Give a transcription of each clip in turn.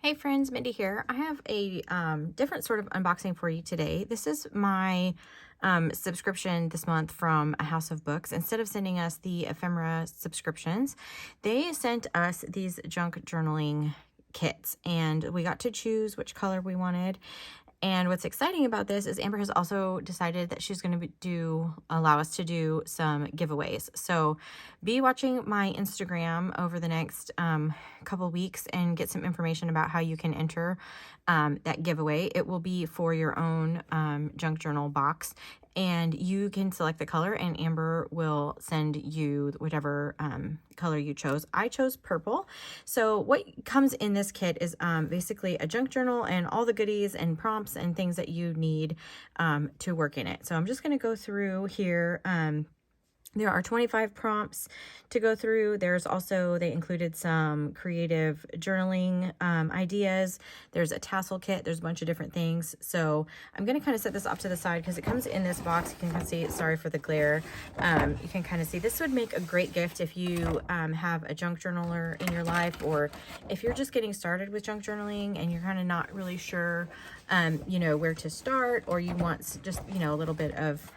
Hey friends, Mindy here. I have a different sort of unboxing for you today. This is my subscription this month from A House of Books. Instead of sending us the ephemera subscriptions, they sent us these junk journaling kits, and we got to choose which color we wanted. And what's exciting about this is Amber has also decided that she's going to allow us to do some giveaways. So be watching my Instagram over the next couple weeks and get some information about how you can enter that giveaway. It will be for your own junk journal box, and you can select the color and Amber will send you whatever color you chose. I chose purple. So what comes in this kit is basically a junk journal and all the goodies and prompts and things that you need to work in it. So I'm just going to go through here. There are 25 prompts to go through. There's also, they included some creative journaling ideas. There's a tassel kit. There's a bunch of different things. So I'm going to kind of set this off to the side because it comes in this box. You can kind of see, sorry for the glare. You can kind of see this would make a great gift if you have a junk journaler in your life, or if you're just getting started with junk journaling and you're kind of not really sure, where to start, or you want just, a little bit of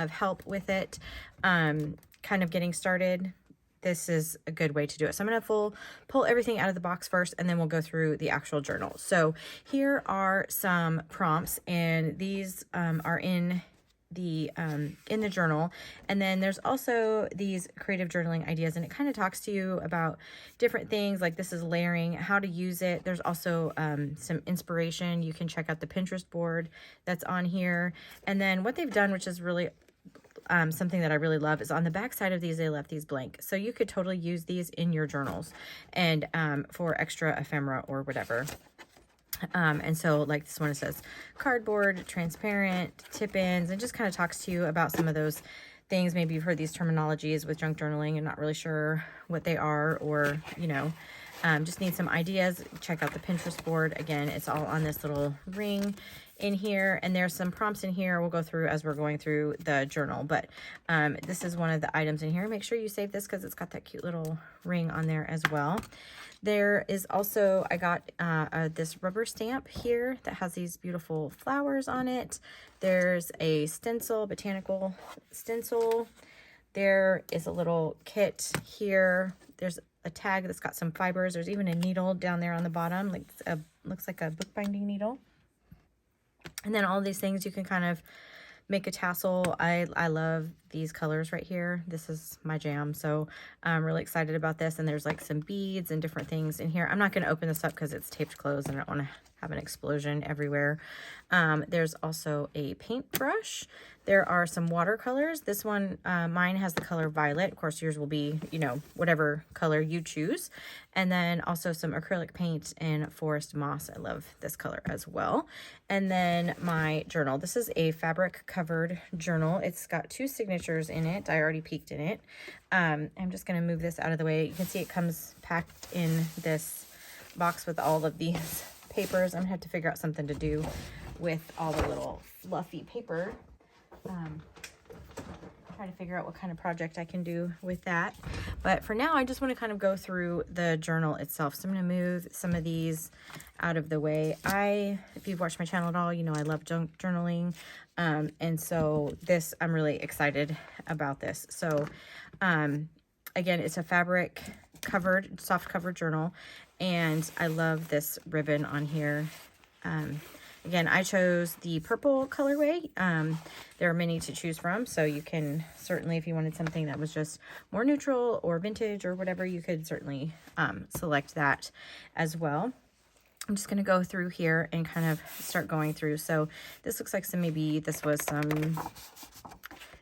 help with it, kind of getting started. This is a good way to do it. So I'm going to pull everything out of the box first, and then we'll go through the actual journal. So here are some prompts, and these are in the journal. And then there's also these creative journaling ideas, and it kind of talks to you about different things, like this is layering, how to use it. There's also some inspiration. You can check out the Pinterest board that's on here. And then what they've done, which is really something that I really love, is on the back side of these, they left these blank. So you could totally use these in your journals and for extra ephemera or whatever. And so like this one, it says cardboard, transparent, tip-ins, and just kind of talks to you about some of those things. Maybe you've heard these terminologies with junk journaling and not really sure what they are, or, just need some ideas. Check out the Pinterest board. Again, it's all on this little ring in here, and there's some prompts in here we'll go through as we're going through the journal, but this is one of the items in here. Make sure you save this because it's got that cute little ring on there as well. There is also, I got this rubber stamp here that has these beautiful flowers on it. There's a stencil, botanical stencil. There is a little kit here. There's a tag that's got some fibers. There's even a needle down there on the bottom, like looks like a bookbinding needle. And then all these things you can kind of make a tassel. I love these colors right here. This is my jam, so I'm really excited about this. And there's like some beads and different things in here. I'm not going to open this up because it's taped closed and I don't want to have an explosion everywhere. There's also a paintbrush. There are some watercolors. This one, mine has the color violet. Of course, yours will be, whatever color you choose. And then also some acrylic paint and forest moss. I love this color as well. And then my journal. This is a fabric covered journal. It's got 2 signatures in it. I already peeked in it. I'm just going to move this out of the way. You can see it comes packed in this box with all of these papers. I'm going to have to figure out something to do with all the little fluffy paper. Try to figure out what kind of project I can do with that. But for now, I just want to kind of go through the journal itself. So I'm going to move some of these out of the way. If you've watched my channel at all, I love junk journaling. And so I'm really excited about this. So again, it's a fabric covered, soft cover journal. And I love this ribbon on here. Again, I chose the purple colorway. There are many to choose from, so you can certainly, if you wanted something that was just more neutral or vintage or whatever, you could certainly select that as well. I'm just going to go through here and kind of start going through. So this looks like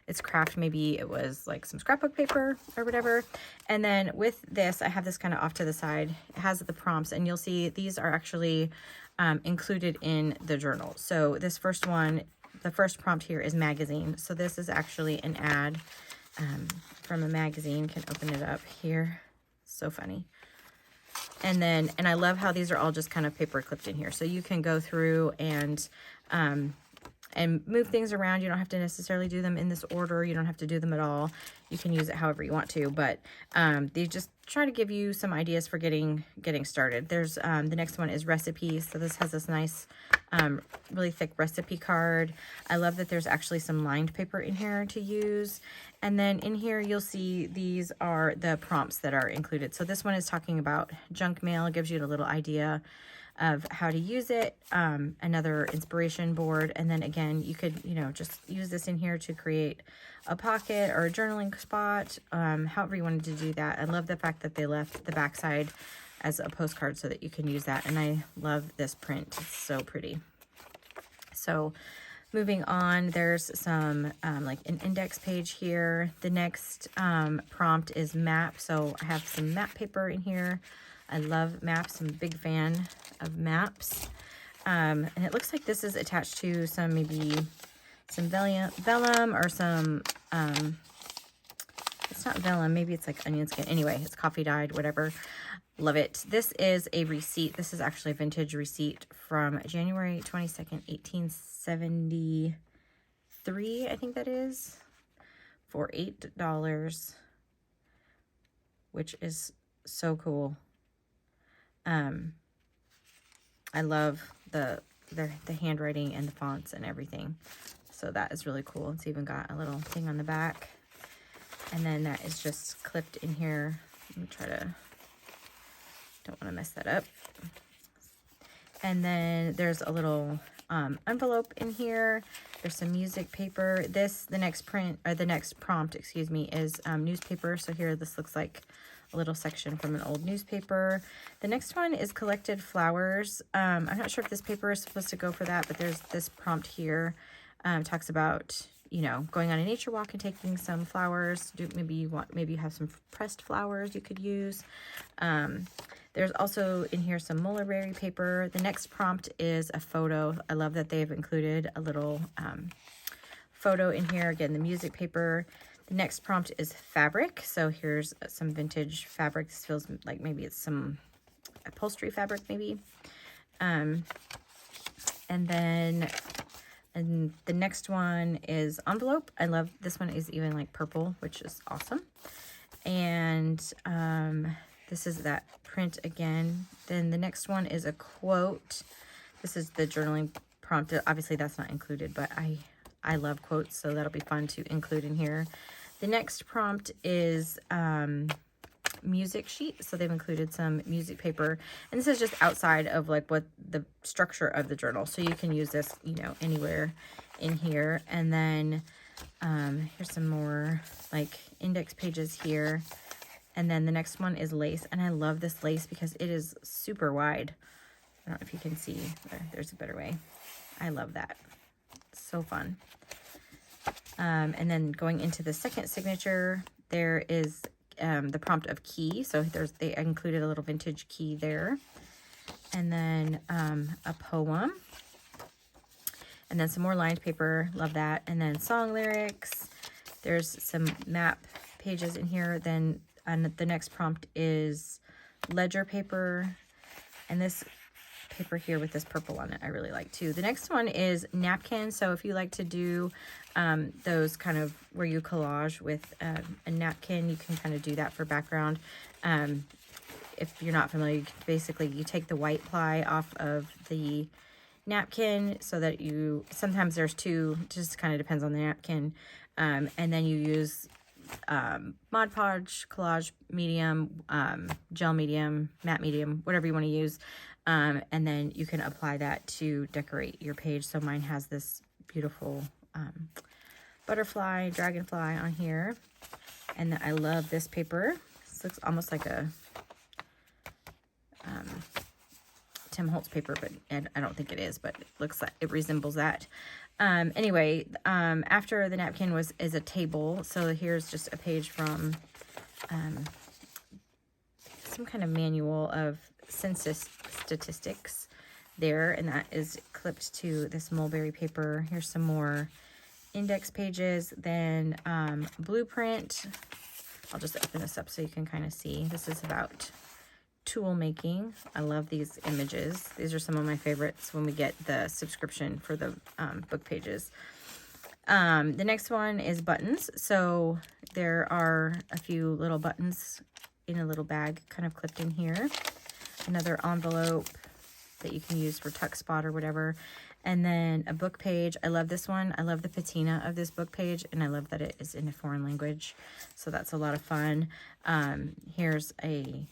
it's craft, maybe it was like some scrapbook paper or whatever. And then with this, I have this kind of off to the side. It has the prompts, and you'll see these are actually included in the journal. So this first one, the first prompt here is magazine. So this is actually an ad from a magazine. Can open it up here. So funny. And I love how these are all just kind of paper clipped in here. So you can go through and and move things around. You don't have to necessarily do them in this order. You don't have to do them at all. You can use it however you want to, but they just try to give you some ideas for getting started. There's the next one is recipes. So this has this nice really thick recipe card. I love that there's actually some lined paper in here to use. And then in here you'll see these are the prompts that are included. So this one is talking about junk mail. It gives you a little idea of how to use it. Another inspiration board. And then again, you could, just use this in here to create a pocket or a journaling spot, however you wanted to do that. I love the fact that they left the backside as a postcard so that you can use that. And I love this print. It's so pretty. So moving on, there's some like an index page here. The next prompt is map. So I have some map paper in here. I love maps. I'm a big fan of maps. And it looks like this is attached to some, maybe some vellum or some, it's not vellum, maybe it's like onion skin. Anyway, it's coffee dyed, whatever. Love it. This is a receipt. This is actually a vintage receipt from January 22nd, 1873, I think that is, for $8, which is so cool. I love the handwriting and the fonts and everything. So that is really cool. It's even got a little thing on the back. And then that is just clipped in here. Let me try to, don't want to mess that up. And then there's a little envelope in here. There's some music paper. The next prompt, excuse me, is newspaper. So here this looks like a little section from an old newspaper. The next one is collected flowers. I'm not sure if this paper is supposed to go for that, but there's this prompt here. Talks about, going on a nature walk and taking some flowers. Maybe you have some pressed flowers you could use. There's also in here some mulberry paper. The next prompt is a photo. I love that they've included a little photo in here. Again, the music paper. The next prompt is fabric. So here's some vintage fabric. This feels like maybe it's some upholstery fabric, maybe. And then the next one is envelope. I love this one, is even like purple, which is awesome. And this is that print again. Then the next one is a quote. This is the journaling prompt. Obviously that's not included, but I love quotes, so that'll be fun to include in here. The next prompt is music sheet. So they've included some music paper. And this is just outside of like what the structure of the journal. So you can use this, anywhere in here. And then here's some more like index pages here. And then the next one is lace. And I love this lace because it is super wide. I don't know if you can see. There's a better way. I love that. It's so fun. And then going into the second signature, there is the prompt of key. So they included a little vintage key there. And then a poem. And then some more lined paper. Love that. And then song lyrics. There's some map pages in here. Then the next prompt is ledger paper. And this paper here with this purple on it, I really like too. The next one is napkin. So if you like to do those kind of where you collage with a napkin, you can kind of do that for background. If you're not familiar, you take the white ply off of the napkin so that sometimes there's two, just kind of depends on the napkin. And then you use Mod Podge, collage medium, gel medium, matte medium, whatever you want to use. And then you can apply that to decorate your page. So mine has this beautiful butterfly, dragonfly on here. And I love this paper. This looks almost like a Tim Holtz paper, but I don't think it is, but it looks like it resembles that. Anyway, after the napkin is a table. So here's just a page from some kind of manual of census statistics there, and that is clipped to this mulberry paper. Here's some more index pages. Then blueprint. I'll just open this up so you can kind of see. This is about tool making. I love these images. These are some of my favorites when we get the subscription for the book pages. The next one is buttons. So there are a few little buttons in a little bag kind of clipped in here. Another envelope that you can use for tuck spot or whatever. And then a book page. I love this one. I love the patina of this book page, and I love that it is in a foreign language. So that's a lot of fun. Here's a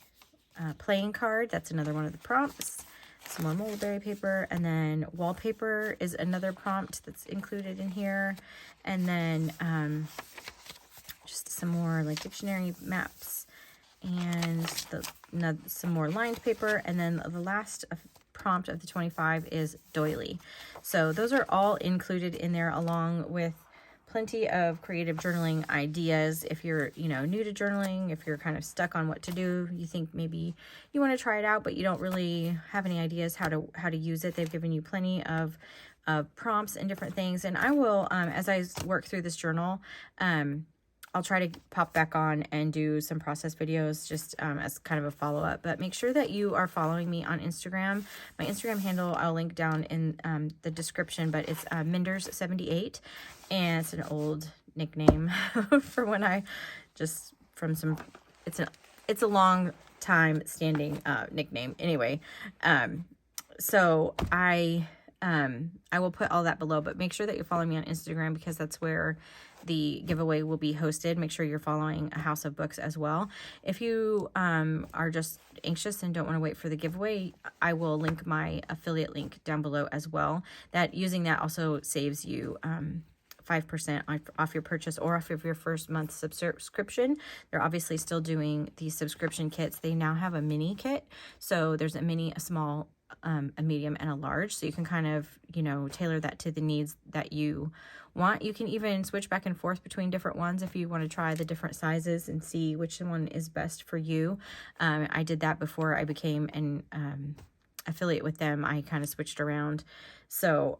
playing card. That's another one of the prompts. Some more mulberry paper, and then wallpaper is another prompt that's included in here. And then just some more like dictionary maps, and some more lined paper. And then the last prompt of the 25 is doily. So those are all included in there, along with plenty of creative journaling ideas. If you're, new to journaling, if you're kind of stuck on what to do, you think maybe you want to try it out, but you don't really have any ideas how to use it. They've given you plenty of prompts and different things. And I will, as I work through this journal, I'll try to pop back on and do some process videos just as kind of a follow-up. But make sure that you are following me on Instagram. My Instagram handle I'll link down in the description, but it's Minders78, and it's an old nickname for when I just from some. It's a long time standing nickname anyway. So I will put all that below, but make sure that you follow me on Instagram, because that's where the giveaway will be hosted. Make sure you're following A House of Books as well. If you are just anxious and don't want to wait for the giveaway, I will link my affiliate link down below as well. Using that also saves you 5% off your purchase or off of your first month subscription. They're obviously still doing these subscription kits. They now have a mini kit. So there's a mini, a small, a medium, and a large. So you can kind of, tailor that to the needs that you want. You can even switch back and forth between different ones if you want to try the different sizes and see which one is best for you. I did that before I became an affiliate with them. I kind of switched around. So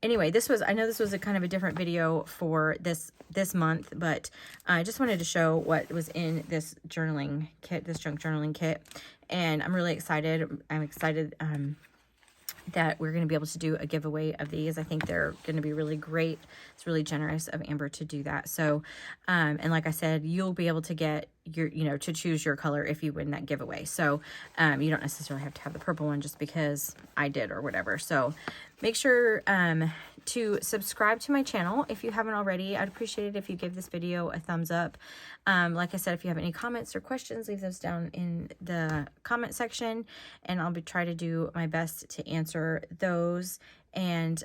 anyway, I know this was a kind of a different video for this month, but I just wanted to show what was in this journaling kit, this junk journaling kit. And I'm really excited. I'm excited that we're going to be able to do a giveaway of these. I think they're going to be really great. It's really generous of Amber to do that. So, and like I said, you'll be able to get your, to choose your color if you win that giveaway. So, you don't necessarily have to have the purple one just because I did or whatever. So make sure, to subscribe to my channel if you haven't already. I'd appreciate it if you give this video a thumbs up. Like I said, if you have any comments or questions, leave those down in the comment section, and I'll try to do my best to answer those. And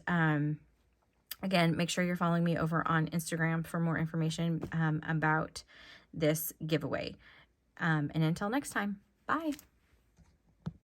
again, make sure you're following me over on Instagram for more information about this giveaway. And until next time, bye.